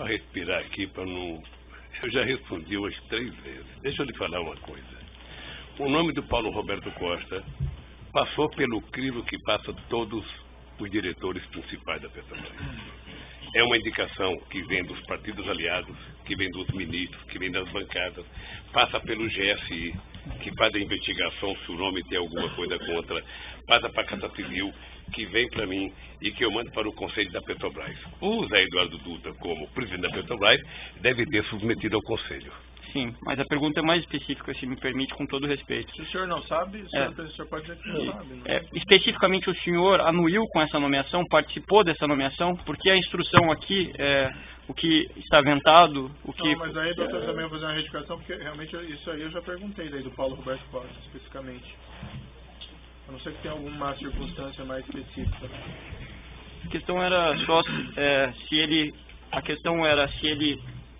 só respirar aqui para não... Eu já respondi hoje 3 vezes. Deixa eu lhe falar uma coisa. O nome do Paulo Roberto Costa passou pelo crivo que passa todos os diretores principais da Petrobras. É uma indicação que vem dos partidos aliados, que vem dos ministros, que vem das bancadas, passa pelo GSI, que faz a investigação se o nome tem alguma coisa contra, passa para a Casa Civil, que vem para mim e que eu mando para o Conselho da Petrobras. O Zé Eduardo Dutra, como presidente da Petrobras, deve ter submetido ao Conselho. Sim, mas a pergunta é mais específica, se me permite, com todo respeito. Se o senhor não sabe, o senhor pode dizer que não sabe. Né? Especificamente, o senhor anuiu com essa nomeação, participou dessa nomeação, porque a instrução aqui, o que está aventado, o que... Não, mas aí, doutor, também vou fazer uma retificação, porque realmente isso aí eu já perguntei daí do Paulo Roberto Costa, especificamente. A não ser que tenha alguma circunstância mais específica. A questão era só se ele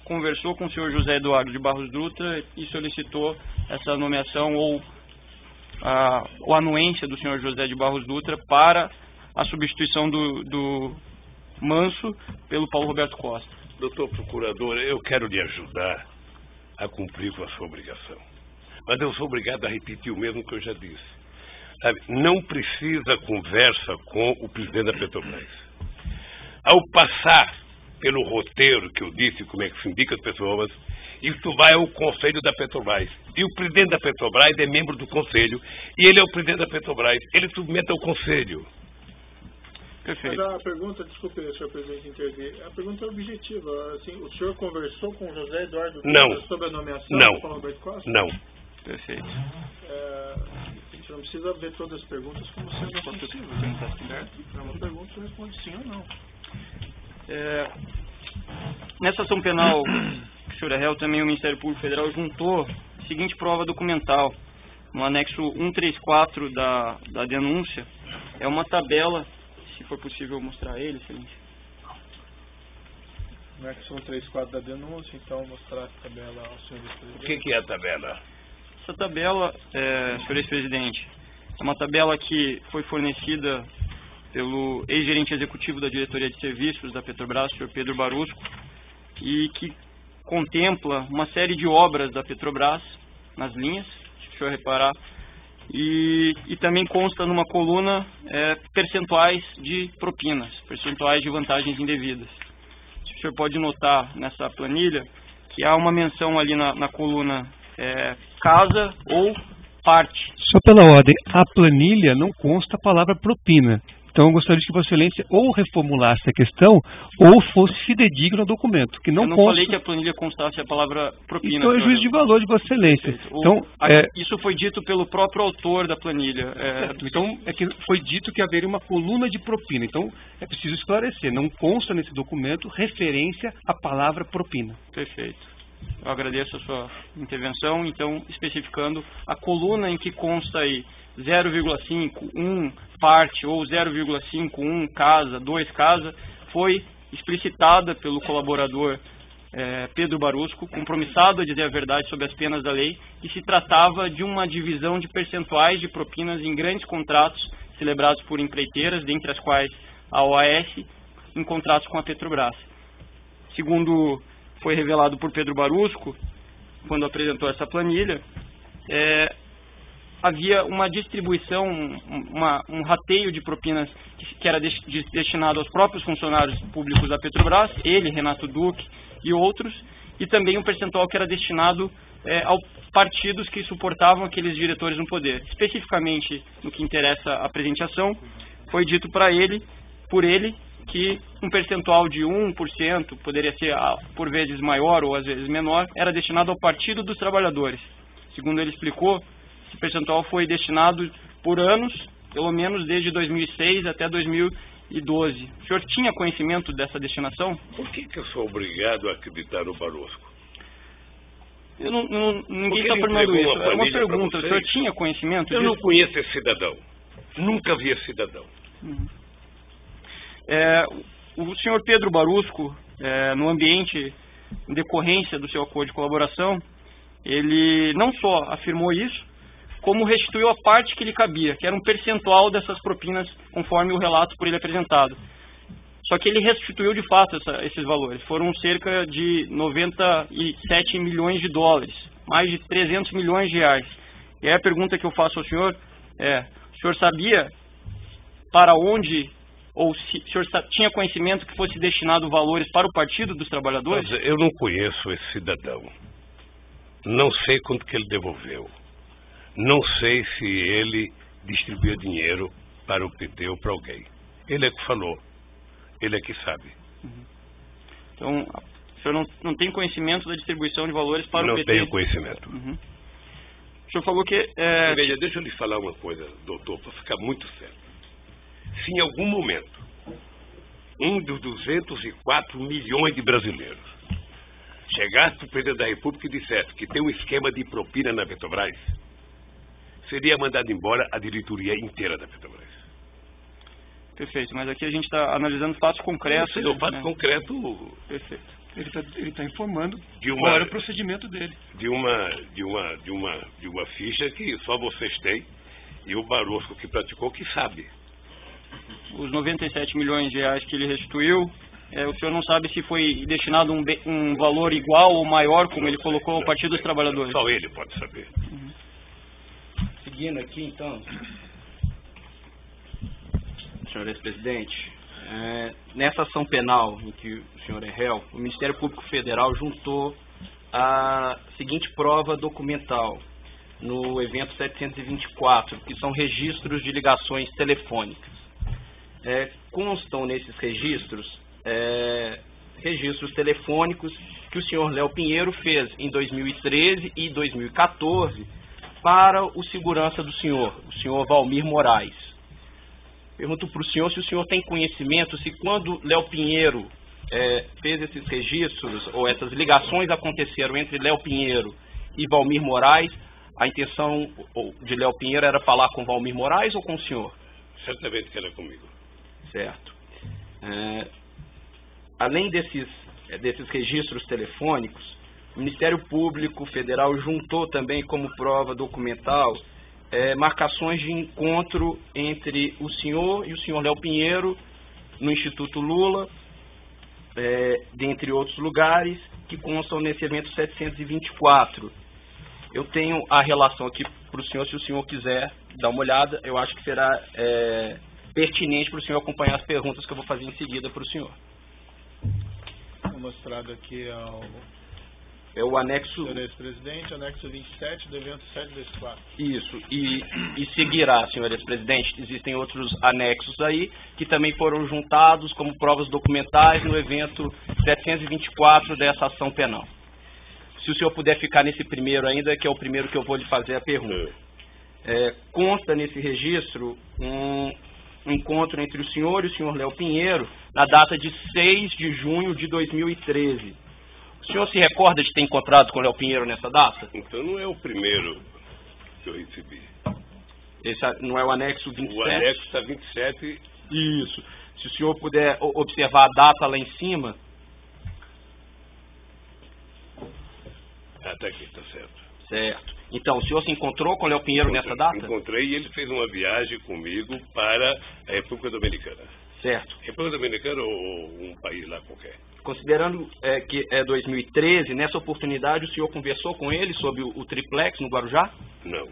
conversou com o senhor José Eduardo de Barros Dutra e solicitou essa nomeação ou a anuência do senhor José de Barros Dutra para a substituição do Manso pelo Paulo Roberto Costa. Doutor Procurador, eu quero lhe ajudar a cumprir com a sua obrigação. Mas eu sou obrigado a repetir o mesmo que eu já disse. Sabe, não precisa conversa com o presidente da Petrobras. Ao passar pelo roteiro que eu disse, como é que se indica as pessoas, isso vai ao Conselho da Petrobras. E o presidente da Petrobras é membro do Conselho, e ele é o presidente da Petrobras. Ele submete ao Conselho. Perfeito. Mas a pergunta, desculpe, senhor presidente, intervir. A pergunta é objetiva. Assim, o senhor conversou com o José Eduardo sobre a nomeação do Paulo Roberto Costa? Não. Perfeito. A gente não precisa ver todas as perguntas como sendo ofensivas, certo? É uma pergunta que responde sim ou não. Nessa ação penal, que o senhor é réu, também o Ministério Público Federal juntou a seguinte prova documental. No anexo 134 da denúncia, é uma tabela, se for possível mostrar ele, excelente. No anexo 134 da denúncia, então mostrar a tabela ao senhor presidente. O que é a tabela? Essa tabela, senhor ex-presidente, é uma tabela que foi fornecida pelo ex-gerente executivo da Diretoria de Serviços da Petrobras, o senhor Pedro Barusco, e que contempla uma série de obras da Petrobras nas linhas, se o senhor reparar, e também consta numa coluna percentuais de propinas, percentuais de vantagens indevidas. O senhor pode notar nessa planilha que há uma menção ali na coluna casa ou parte. Só pela ordem, a planilha não consta a palavra propina. Então eu gostaria que Vossa Excelência ou reformulasse a questão ou fosse fidedigno ao documento. Que não eu não consta... falei que a planilha constasse a palavra propina. Então é juízo de valor de Vossa Excelência. Então, isso foi dito pelo próprio autor da planilha. Então é que foi dito que haveria uma coluna de propina. Então é preciso esclarecer. Não consta nesse documento referência à palavra propina. Perfeito. Eu agradeço a sua intervenção. Então, especificando a coluna em que consta aí 0,5, 1 parte ou 0,5, 1 casa, 2 casa, foi explicitada pelo colaborador Pedro Barusco, compromissado a dizer a verdade sobre as penas da lei, e se tratava de uma divisão de percentuais de propinas em grandes contratos celebrados por empreiteiras, dentre as quais a OAS, em contratos com a Petrobras. Segundo foi revelado por Pedro Barusco, quando apresentou essa planilha, havia uma distribuição, um rateio de propinas que era destinado aos próprios funcionários públicos da Petrobras, ele, Renato Duque e outros, e também um percentual que era destinado aos partidos que suportavam aqueles diretores no poder. Especificamente, no que interessa a apresentação, foi dito por ele, que um percentual de 1%, poderia ser por vezes maior ou às vezes menor, era destinado ao Partido dos Trabalhadores. Segundo ele explicou, esse percentual foi destinado por anos, pelo menos desde 2006 até 2012. O senhor tinha conhecimento dessa destinação? Por que eu sou obrigado a acreditar no Barusco? Ninguém está perguntando isso. É uma pergunta. O senhor tinha conhecimento disso? Eu não conheço esse cidadão. Nunca vi esse cidadão. O senhor Pedro Barusco, no ambiente, em decorrência do seu acordo de colaboração, ele não só afirmou isso, como restituiu a parte que lhe cabia, que era um percentual dessas propinas, conforme o relato por ele apresentado. Só que ele restituiu de fato esses valores. Foram cerca de 97 milhões de dólares, mais de 300 milhões de reais. E aí a pergunta que eu faço ao senhor é: o senhor sabia para onde, ou se o senhor tinha conhecimento que fosse destinado valores para o Partido dos Trabalhadores? Mas eu não conheço esse cidadão. Não sei quanto que ele devolveu. Não sei se ele distribuiu dinheiro para o PT ou para alguém. Ele é que falou. Ele é que sabe. Então, o senhor não tem conhecimento da distribuição de valores para o PT? Não tenho conhecimento. O senhor falou que... Veja, deixa eu lhe falar uma coisa, doutor, para ficar muito sério. Se em algum momento um dos 204 milhões de brasileiros chegasse para o presidente da República e dissesse que tem um esquema de propina na Petrobras, seria mandado embora a diretoria inteira da Petrobras. Perfeito, mas aqui a gente está analisando fatos concretos. O fato concreto... Perfeito. Ele está informando qual era o procedimento dele. De uma ficha que só vocês têm e o Barroso que praticou que sabe. Os 97 milhões de reais que ele restituiu, o senhor não sabe se foi destinado um valor igual ou maior, como ele colocou ao Partido dos Trabalhadores? Só ele pode saber. Seguindo aqui, então, senhor ex-presidente, nessa ação penal em que o senhor é réu, o Ministério Público Federal juntou a seguinte prova documental no evento 724, que são registros de ligações telefônicas. Constam nesses registros registros telefônicos que o senhor Léo Pinheiro fez em 2013 e 2014 para o segurança do senhor, o senhor Valmir Moraes. Pergunto para o senhor se o senhor tem conhecimento se quando Léo Pinheiro fez esses registros, ou essas ligações aconteceram entre Léo Pinheiro e Valmir Moraes, a intenção de Léo Pinheiro era falar com Valmir Moraes ou com o senhor? Certamente que era comigo. Certo. Além desses registros telefônicos, o Ministério Público Federal juntou também como prova documental marcações de encontro entre o senhor e o senhor Léo Pinheiro no Instituto Lula, dentre outros lugares, que constam nesse evento 724. Eu tenho a relação aqui para o senhor, se o senhor quiser dar uma olhada, eu acho que será pertinente para o senhor acompanhar as perguntas que eu vou fazer em seguida para o senhor. Mostrado aqui é o anexo... Senhor ex-presidente, anexo 27 do evento 724. Isso, e seguirá, senhor ex-presidente, existem outros anexos aí que também foram juntados como provas documentais no evento 724 dessa ação penal. Se o senhor puder ficar nesse primeiro ainda, que é o primeiro que eu vou lhe fazer a pergunta. Consta nesse registro um encontro entre o senhor e o senhor Léo Pinheiro na data de 6 de junho de 2013. O senhor se recorda de ter encontrado com o Léo Pinheiro nessa data? Então não é o primeiro que eu recebi. Esse não é o anexo 27? O anexo está 27. Isso. Se o senhor puder observar a data lá em cima. Até aqui, está certo. Certo. Então, o senhor se encontrou com o Léo Pinheiro nessa data? Encontrei e ele fez uma viagem comigo para a República Dominicana. Certo. República Dominicana ou um país lá qualquer. Considerando que é 2013, nessa oportunidade o senhor conversou com ele sobre o triplex no Guarujá? Não.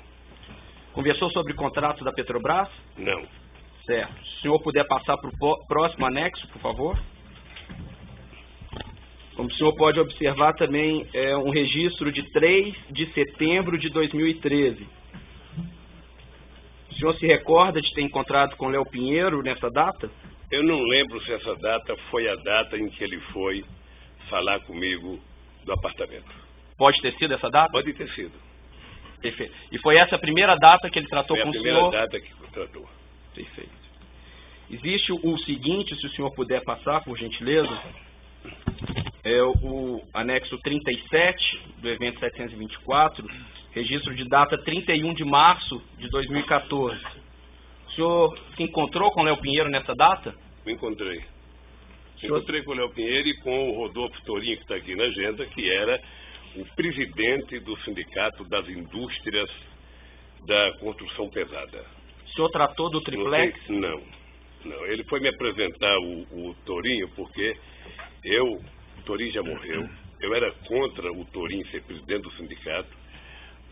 Conversou sobre contratos da Petrobras? Não. Certo. Se o senhor puder passar para o próximo anexo, por favor. Como o senhor pode observar também, é um registro de 3 de setembro de 2013. O senhor se recorda de ter encontrado com Léo Pinheiro nessa data? Eu não lembro se essa data foi a data em que ele foi falar comigo do apartamento. Pode ter sido essa data? Pode ter sido. Perfeito. E foi essa a primeira data que ele tratou com o senhor? Foi a primeira data que tratou. Perfeito. Existe o seguinte, se o senhor puder passar, por gentileza, é o anexo 37 do evento 724, registro de data 31 de março de 2014. O senhor se encontrou com o Léo Pinheiro nessa data? Me encontrei. Encontrei com o Léo Pinheiro e com o Rodolfo Torinho, que está aqui na agenda, que era o presidente do Sindicato das Indústrias da Construção Pesada. O senhor tratou do triplex? Não. Não, ele foi me apresentar o Torinho porque o Torinho já morreu, eu era contra o Torinho ser presidente do sindicato,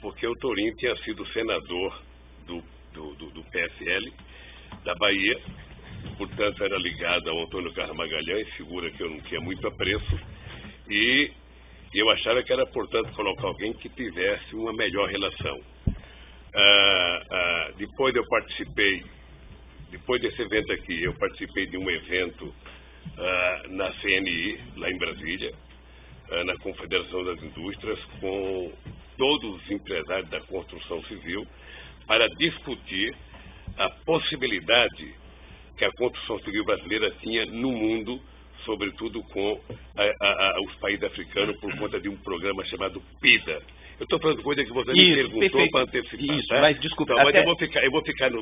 porque o Torinho tinha sido senador do PSL da Bahia, portanto era ligado ao Antônio Carlos Magalhães, figura que eu não tinha muito apreço, e eu achava que era, portanto, colocar alguém que tivesse uma melhor relação. Depois desse evento aqui, eu participei de um evento na CNI, lá em Brasília, na Confederação das Indústrias, com todos os empresários da construção civil, para discutir a possibilidade que a construção civil brasileira tinha no mundo, sobretudo com os países africanos, por conta de um programa chamado PIDA. Eu estou falando coisa que você me perguntou para antecipar. Isso, tá? mas desculpa. Então, até...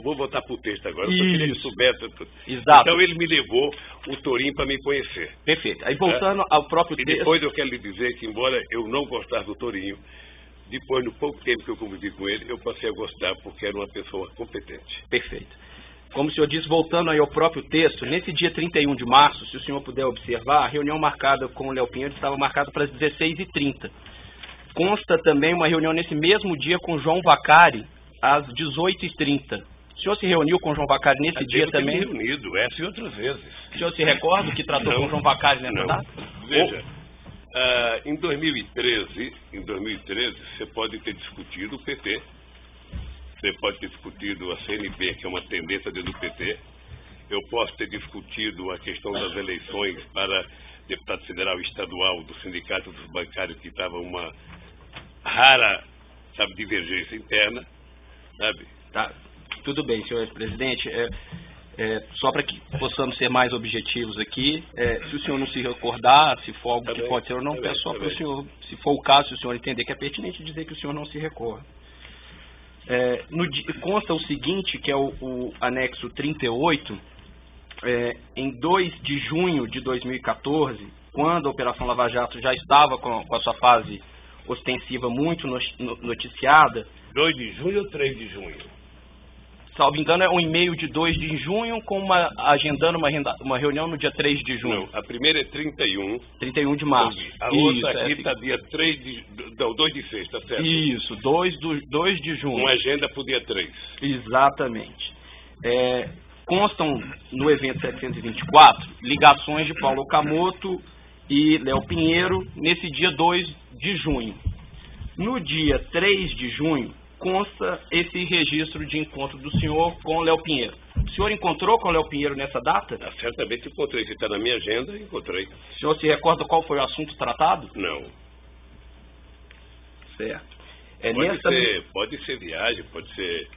vou voltar para o texto agora. Eu só queria que soubesse tudo. Exato. Então ele me levou o Torinho para me conhecer. Perfeito. Aí voltando ao próprio texto... E depois eu quero lhe dizer que, embora eu não gostasse do Torinho, depois, no pouco tempo que eu convivi com ele, eu passei a gostar porque era uma pessoa competente. Perfeito. Como o senhor disse, voltando aí ao próprio texto, nesse dia 31 de março, se o senhor puder observar, a reunião marcada com o Léo Pinheiro estava marcada para as 16h30. Consta também uma reunião nesse mesmo dia com João Vacari, às 18h30. O senhor se reuniu com João Vacari nesse dia também? Eu reunido, essa e outras vezes. O senhor se recorda que tratou com João Vacari nessa data? Veja, em 2013, você pode ter discutido o PT, você pode ter discutido a CNB, que é uma tendência dentro do PT, eu posso ter discutido a questão das eleições para deputado federal e estadual do Sindicato dos Bancários, que estava uma rara, divergência interna, sabe? Tá, tudo bem, senhor presidente. Só para que possamos ser mais objetivos aqui, se o senhor não se recordar, se for algo que pode ser ou não, peço só para o senhor, se for o caso, se o senhor entender que é pertinente, dizer que o senhor não se recorda. Consta o seguinte, que é o anexo 38, em 2 de junho de 2014, quando a Operação Lava Jato já estava com a sua fase ostensiva muito noticiada... 2 de junho ou 3 de junho? Salvo engano, é um e-mail de 2 de junho, agendando uma reunião no dia 3 de junho. Não, a primeira é 31. 31 de março. A outra aqui está dia 2 de sexta, certo? Isso, 2 de junho. Uma agenda para o dia 3. Exatamente. Constam no evento 724 ligações de Paulo Okamoto e Léo Pinheiro nesse dia 2 de junho. No dia 3 de junho, consta esse registro de encontro do senhor com Léo Pinheiro. O senhor encontrou com Léo Pinheiro nessa data? Certamente encontrei. Se está na minha agenda, encontrei. O senhor se recorda qual foi o assunto tratado? Não. Certo. Pode ser viagem, pode ser,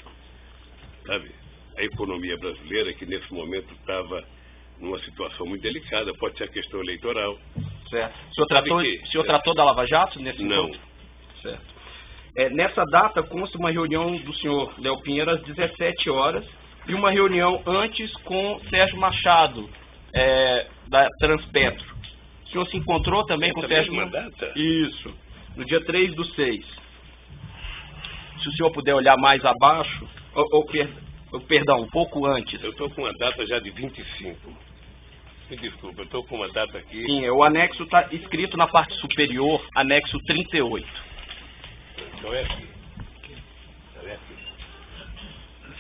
a economia brasileira, que nesse momento estava numa situação muito delicada, pode ser a questão eleitoral. Certo. O senhor tratou da Lava Jato nesse encontro? Não. Certo. Nessa data consta uma reunião do senhor Léo Pinheiro às 17 horas e uma reunião antes com Sérgio Machado, da Transpetro. O senhor se encontrou também com Sérgio Machado? Isso, no dia 3/6. Se o senhor puder olhar mais abaixo, perdão, um pouco antes. Eu estou com uma data já de 25. Me desculpa, eu estou com uma data aqui. Sim, o anexo está escrito na parte superior, anexo 38. Então é aqui.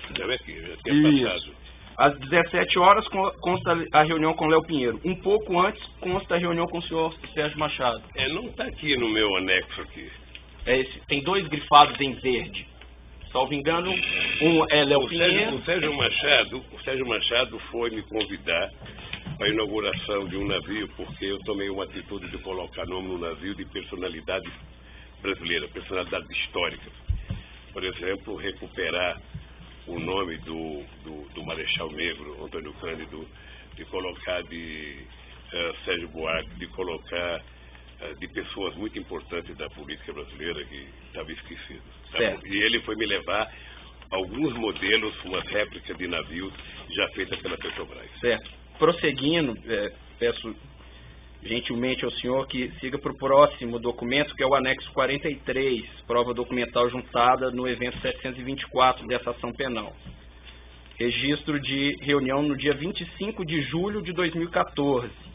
Então é aqui, já tinha passado. Às 17 horas consta a reunião com Léo Pinheiro. Um pouco antes consta a reunião com o senhor Sérgio Machado. Não está aqui no meu anexo aqui. Tem 2 grifados em verde. Salvo engano, um é Léo Pinheiro. O Sérgio Machado foi me convidar para a inauguração de um navio, porque eu tomei uma atitude de colocar nome no navio de personalidade brasileira, personalidades históricas. Por exemplo, recuperar o nome do Marechal Negro, Antônio Cândido, de colocar de Sérgio Buarque, de colocar de pessoas muito importantes da política brasileira que estavam esquecidas. Tá? E ele foi me levar alguns modelos, uma réplica de navios já feita pela Petrobras. Certo. Prosseguindo, peço gentilmente ao senhor que siga para o próximo documento, que é o anexo 43, prova documental juntada no evento 724 dessa ação penal. registro de reunião no dia 25 de julho de 2014.